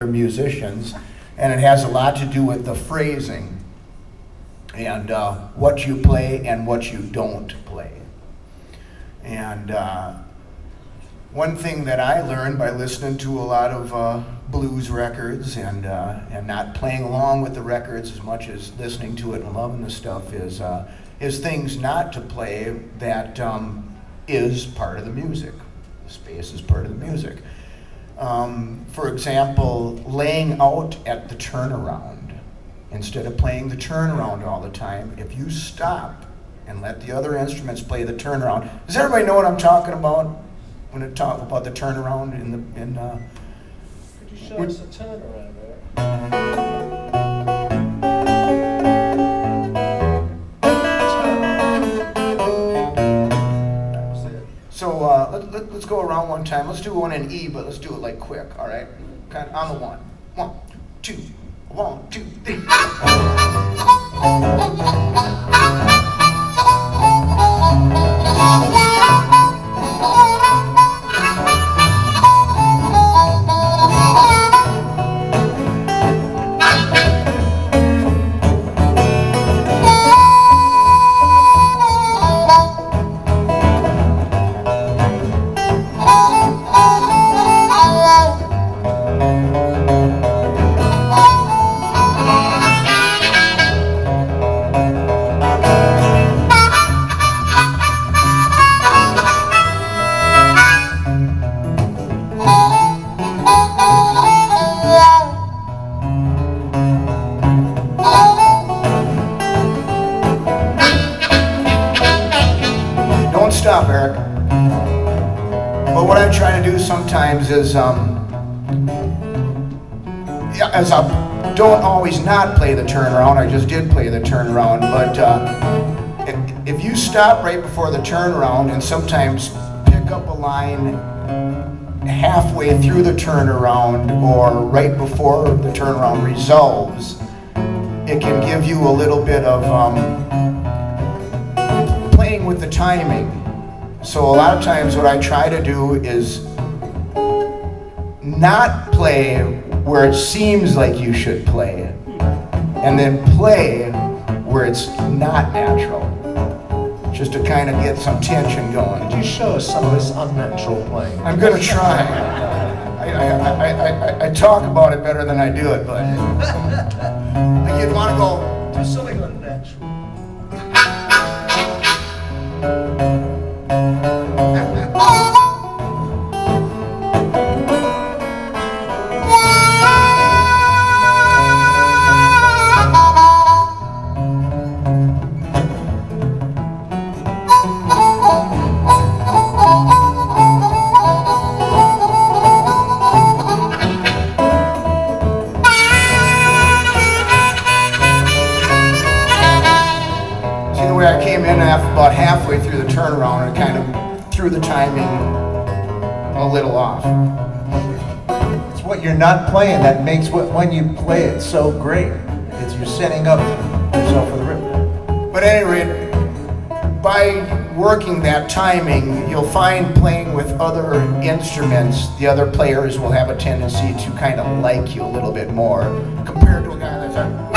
musicians, and it has a lot to do with the phrasing and what you play and what you don't play. And one thing that I learned by listening to a lot of blues records and not playing along with the records as much as listening to it and loving the stuff is things not to play that is part of the music. The space is part of the music. For example, laying out at the turnaround. Instead of playing the turnaround all the time, if you stop and let the other instruments play the turnaround. Does everybody know what I'm talking about when I talk about the turnaround in Could you show us a turnaround, Eric? So let's go around one time. Let's do one in E, but let's do it like quick, all right? Kind of on the one. 1, 2, 1, 2, 3. Stop, Eric. But what I try to do sometimes is, as I don't always not play the turnaround, I just did play the turnaround, but if you stop right before the turnaround and sometimes pick up a line halfway through the turnaround or right before the turnaround resolves, it can give you a little bit of playing with the timing. So a lot of times what I try to do is not play where it seems like you should play it, and then play where it's not natural, just to kind of get some tension going. Could you show us some of this unnatural playing? I'm going to try. I talk about it better than I do it, but like you'd want to go. Do something unnatural. I came in about halfway through the turnaround and kind of threw the timing a little off. It's what you're not playing that makes when you play it so great. It's you're setting up yourself for the rhythm. But at any rate, by working that timing, you'll find playing with other instruments, the other players will have a tendency to kind of like you a little bit more compared to a guy that's a